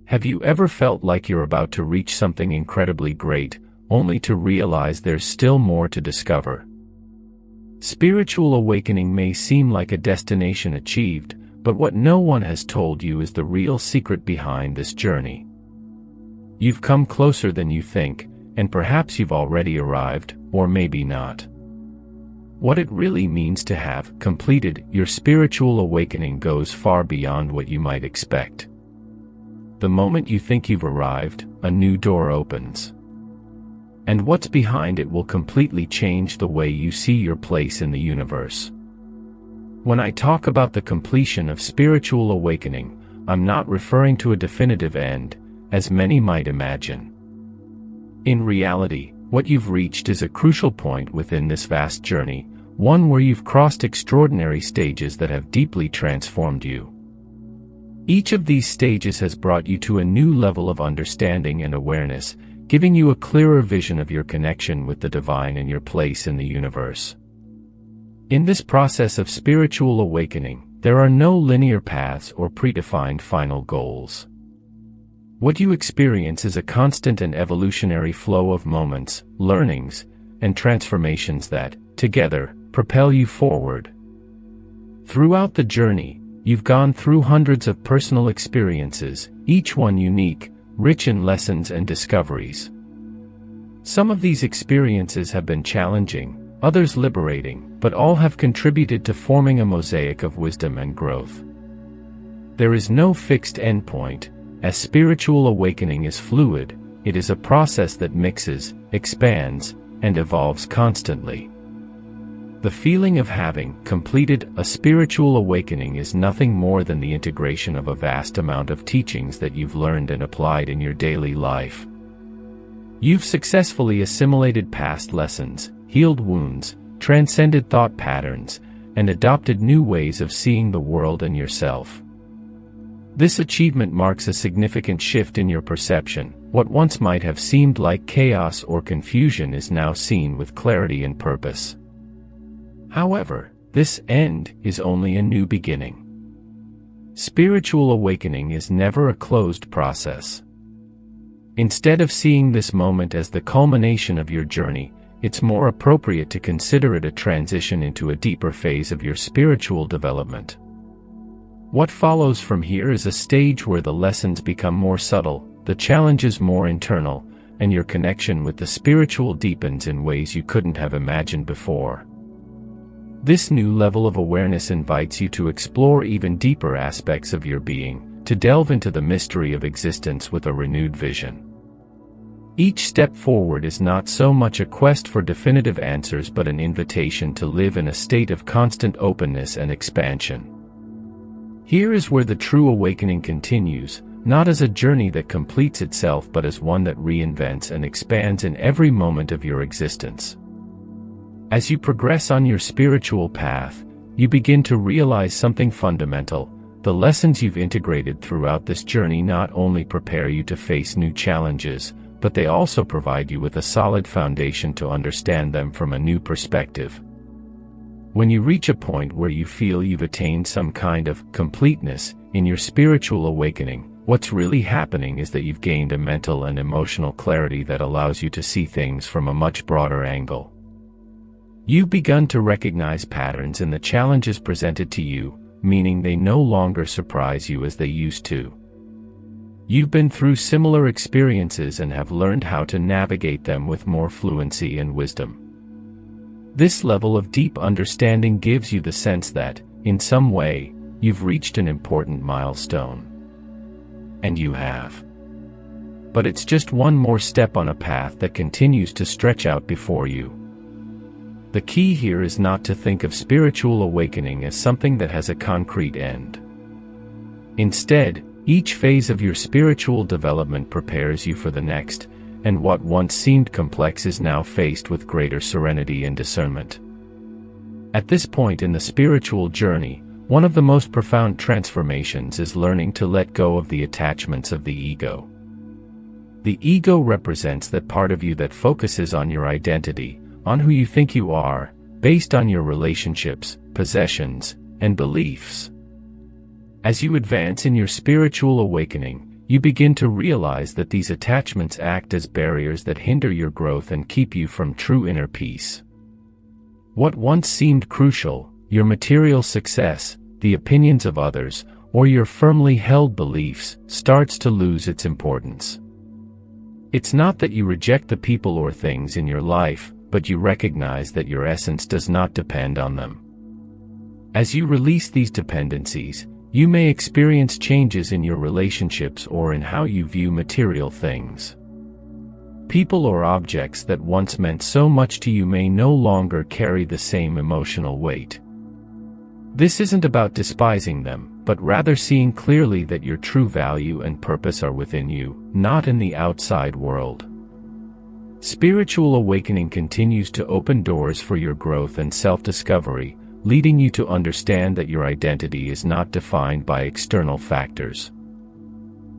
Have you ever felt like you're about to reach something incredibly great, only to realize there's still more to discover? Spiritual awakening may seem like a destination achieved, but what no one has told you is the real secret behind this journey. You've come closer than you think, and perhaps you've already arrived, or maybe not. What it really means to have completed your spiritual awakening goes far beyond what you might expect. The moment you think you've arrived, a new door opens. And what's behind it will completely change the way you see your place in the universe. When I talk about the completion of spiritual awakening, I'm not referring to a definitive end, as many might imagine. In reality, what you've reached is a crucial point within this vast journey, one where you've crossed extraordinary stages that have deeply transformed you. Each of these stages has brought you to a new level of understanding and awareness, giving you a clearer vision of your connection with the divine and your place in the universe. In this process of spiritual awakening, there are no linear paths or predefined final goals. What you experience is a constant and evolutionary flow of moments, learnings, and transformations that, together, propel you forward. Throughout the journey, you've gone through hundreds of personal experiences, each one unique, rich in lessons and discoveries. Some of these experiences have been challenging, others liberating, but all have contributed to forming a mosaic of wisdom and growth. There is no fixed endpoint, as spiritual awakening is fluid. It is a process that mixes, expands, and evolves constantly. The feeling of having completed a spiritual awakening is nothing more than the integration of a vast amount of teachings that you've learned and applied in your daily life. You've successfully assimilated past lessons, healed wounds, transcended thought patterns, and adopted new ways of seeing the world and yourself. This achievement marks a significant shift in your perception. What once might have seemed like chaos or confusion is now seen with clarity and purpose. However, this end is only a new beginning. Spiritual awakening is never a closed process. Instead of seeing this moment as the culmination of your journey, it's more appropriate to consider it a transition into a deeper phase of your spiritual development. What follows from here is a stage where the lessons become more subtle, the challenges more internal, and your connection with the spiritual deepens in ways you couldn't have imagined before. This new level of awareness invites you to explore even deeper aspects of your being, to delve into the mystery of existence with a renewed vision. Each step forward is not so much a quest for definitive answers but an invitation to live in a state of constant openness and expansion. Here is where the true awakening continues, not as a journey that completes itself but as one that reinvents and expands in every moment of your existence. As you progress on your spiritual path, you begin to realize something fundamental. The lessons you've integrated throughout this journey not only prepare you to face new challenges, but they also provide you with a solid foundation to understand them from a new perspective. When you reach a point where you feel you've attained some kind of completeness in your spiritual awakening, what's really happening is that you've gained a mental and emotional clarity that allows you to see things from a much broader angle. You've begun to recognize patterns in the challenges presented to you, meaning they no longer surprise you as they used to. You've been through similar experiences and have learned how to navigate them with more fluency and wisdom. This level of deep understanding gives you the sense that, in some way, you've reached an important milestone. And you have. But it's just one more step on a path that continues to stretch out before you. The key here is not to think of spiritual awakening as something that has a concrete end. Instead, each phase of your spiritual development prepares you for the next, and what once seemed complex is now faced with greater serenity and discernment. At this point in the spiritual journey, one of the most profound transformations is learning to let go of the attachments of the ego. The ego represents that part of you that focuses on your identity, on who you think you are, based on your relationships, possessions, and beliefs. As you advance in your spiritual awakening, you begin to realize that these attachments act as barriers that hinder your growth and keep you from true inner peace. What once seemed crucial, your material success, the opinions of others, or your firmly held beliefs, starts to lose its importance. It's not that you reject the people or things in your life, but you recognize that your essence does not depend on them. As you release these dependencies, you may experience changes in your relationships or in how you view material things. People or objects that once meant so much to you may no longer carry the same emotional weight. This isn't about despising them, but rather seeing clearly that your true value and purpose are within you, not in the outside world. Spiritual awakening continues to open doors for your growth and self-discovery, leading you to understand that your identity is not defined by external factors.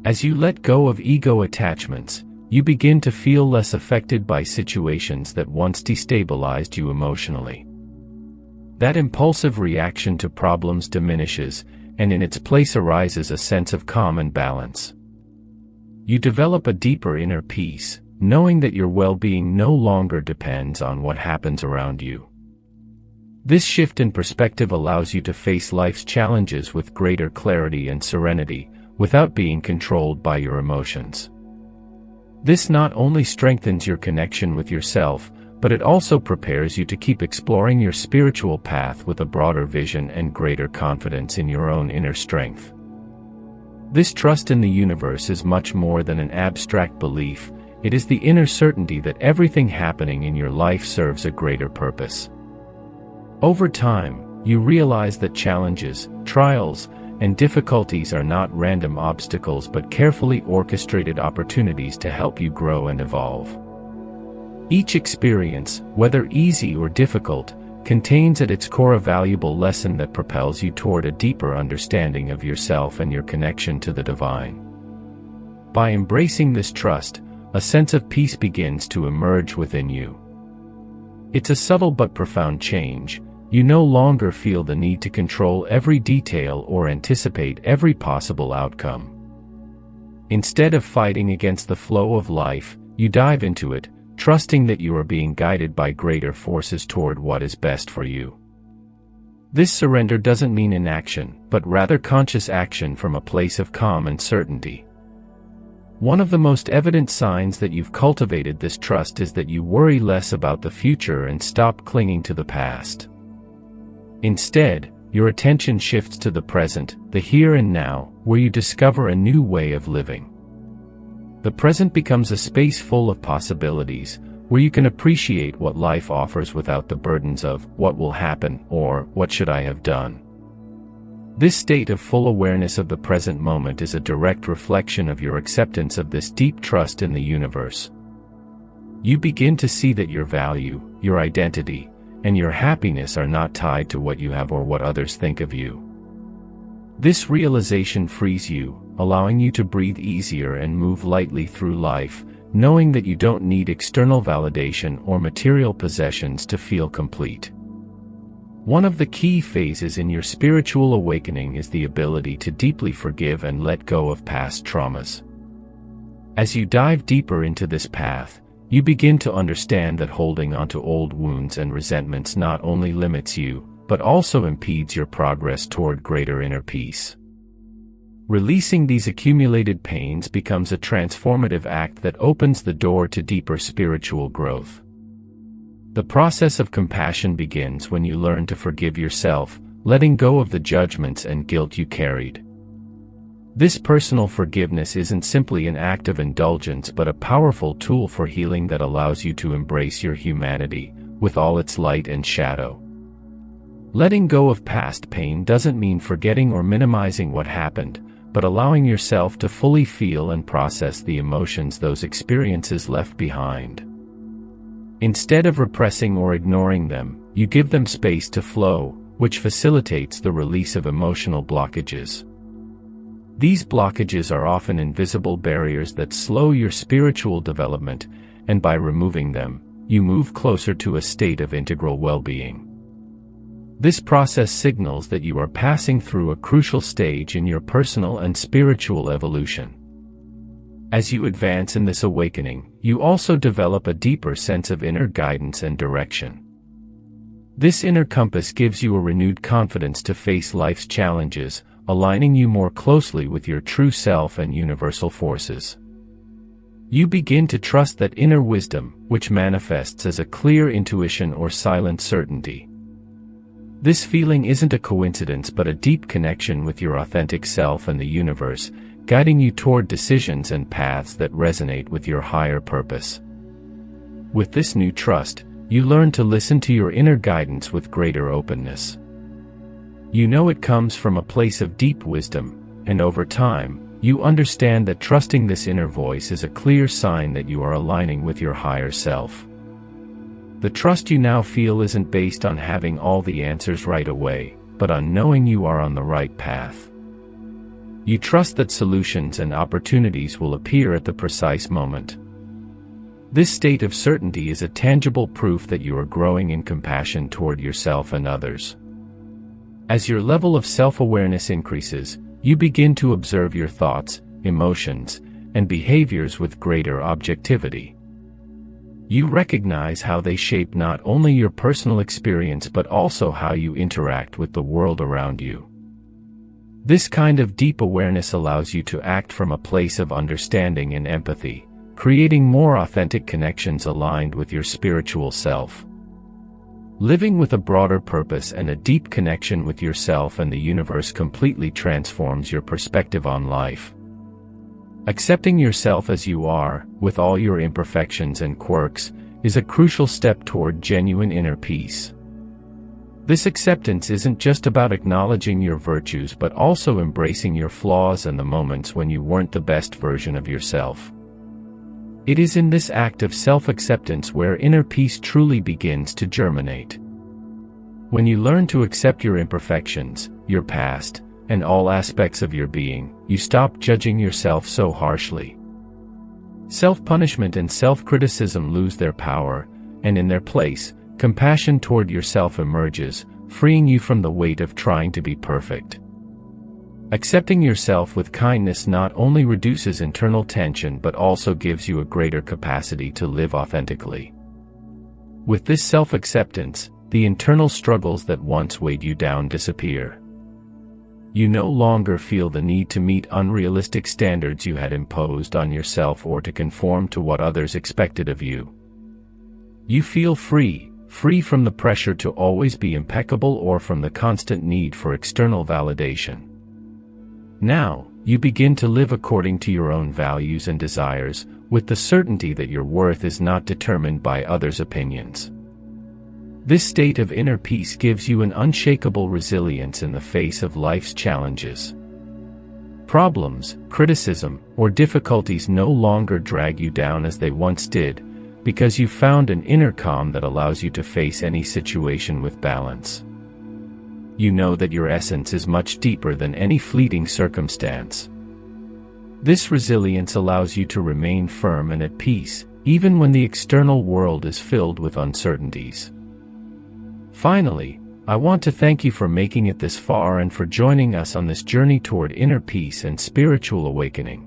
As you let go of ego attachments, you begin to feel less affected by situations that once destabilized you emotionally. That impulsive reaction to problems diminishes, and in its place arises a sense of calm and balance. You develop a deeper inner peace, knowing that your well-being no longer depends on what happens around you. This shift in perspective allows you to face life's challenges with greater clarity and serenity, without being controlled by your emotions. This not only strengthens your connection with yourself, but it also prepares you to keep exploring your spiritual path with a broader vision and greater confidence in your own inner strength. This trust in the universe is much more than an abstract belief. It is the inner certainty that everything happening in your life serves a greater purpose. Over time, you realize that challenges, trials, and difficulties are not random obstacles but carefully orchestrated opportunities to help you grow and evolve. Each experience, whether easy or difficult, contains at its core a valuable lesson that propels you toward a deeper understanding of yourself and your connection to the divine. By embracing this trust, a sense of peace begins to emerge within you. It's a subtle but profound change. You no longer feel the need to control every detail or anticipate every possible outcome. Instead of fighting against the flow of life, you dive into it, trusting that you are being guided by greater forces toward what is best for you. This surrender doesn't mean inaction, but rather conscious action from a place of calm and certainty. One of the most evident signs that you've cultivated this trust is that you worry less about the future and stop clinging to the past. Instead, your attention shifts to the present, the here and now, where you discover a new way of living. The present becomes a space full of possibilities, where you can appreciate what life offers without the burdens of what will happen or what should I have done. This state of full awareness of the present moment is a direct reflection of your acceptance of this deep trust in the universe. You begin to see that your value, your identity, and your happiness are not tied to what you have or what others think of you. This realization frees you, allowing you to breathe easier and move lightly through life, knowing that you don't need external validation or material possessions to feel complete. One of the key phases in your spiritual awakening is the ability to deeply forgive and let go of past traumas. As you dive deeper into this path, you begin to understand that holding onto old wounds and resentments not only limits you, but also impedes your progress toward greater inner peace. Releasing these accumulated pains becomes a transformative act that opens the door to deeper spiritual growth. The process of compassion begins when you learn to forgive yourself, letting go of the judgments and guilt you carried. This personal forgiveness isn't simply an act of indulgence but a powerful tool for healing that allows you to embrace your humanity, with all its light and shadow. Letting go of past pain doesn't mean forgetting or minimizing what happened, but allowing yourself to fully feel and process the emotions those experiences left behind. Instead of repressing or ignoring them, you give them space to flow, which facilitates the release of emotional blockages. These blockages are often invisible barriers that slow your spiritual development, and by removing them, you move closer to a state of integral well-being. This process signals that you are passing through a crucial stage in your personal and spiritual evolution. As you advance in this awakening, you also develop a deeper sense of inner guidance and direction. This inner compass gives you a renewed confidence to face life's challenges, aligning you more closely with your true self and universal forces. You begin to trust that inner wisdom, which manifests as a clear intuition or silent certainty. This feeling isn't a coincidence but a deep connection with your authentic self and the universe, guiding you toward decisions and paths that resonate with your higher purpose. With this new trust, you learn to listen to your inner guidance with greater openness. You know it comes from a place of deep wisdom, and over time, you understand that trusting this inner voice is a clear sign that you are aligning with your higher self. The trust you now feel isn't based on having all the answers right away, but on knowing you are on the right path. You trust that solutions and opportunities will appear at the precise moment. This state of certainty is a tangible proof that you are growing in compassion toward yourself and others. As your level of self-awareness increases, you begin to observe your thoughts, emotions, and behaviors with greater objectivity. You recognize how they shape not only your personal experience but also how you interact with the world around you. This kind of deep awareness allows you to act from a place of understanding and empathy, creating more authentic connections aligned with your spiritual self. Living with a broader purpose and a deep connection with yourself and the universe completely transforms your perspective on life. Accepting yourself as you are, with all your imperfections and quirks, is a crucial step toward genuine inner peace. This acceptance isn't just about acknowledging your virtues but also embracing your flaws and the moments when you weren't the best version of yourself. It is in this act of self-acceptance where inner peace truly begins to germinate. When you learn to accept your imperfections, your past, and all aspects of your being, you stop judging yourself so harshly. Self-punishment and self-criticism lose their power, and in their place, compassion toward yourself emerges, freeing you from the weight of trying to be perfect. Accepting yourself with kindness not only reduces internal tension but also gives you a greater capacity to live authentically. With this self-acceptance, the internal struggles that once weighed you down disappear. You no longer feel the need to meet unrealistic standards you had imposed on yourself or to conform to what others expected of you. You feel free from the pressure to always be impeccable or from the constant need for external validation. Now, you begin to live according to your own values and desires, with the certainty that your worth is not determined by others' opinions. This state of inner peace gives you an unshakable resilience in the face of life's challenges. Problems, criticism, or difficulties no longer drag you down as they once did, because you've found an inner calm that allows you to face any situation with balance. You know that your essence is much deeper than any fleeting circumstance. This resilience allows you to remain firm and at peace, even when the external world is filled with uncertainties. Finally, I want to thank you for making it this far and for joining us on this journey toward inner peace and spiritual awakening.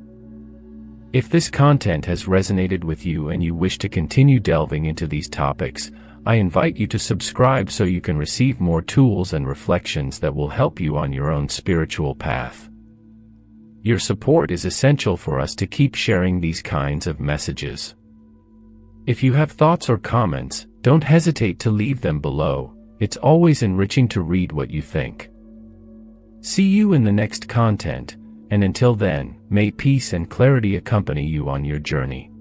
If this content has resonated with you and you wish to continue delving into these topics, I invite you to subscribe so you can receive more tools and reflections that will help you on your own spiritual path. Your support is essential for us to keep sharing these kinds of messages. If you have thoughts or comments, don't hesitate to leave them below. It's always enriching to read what you think. See you in the next content, and until then, may peace and clarity accompany you on your journey.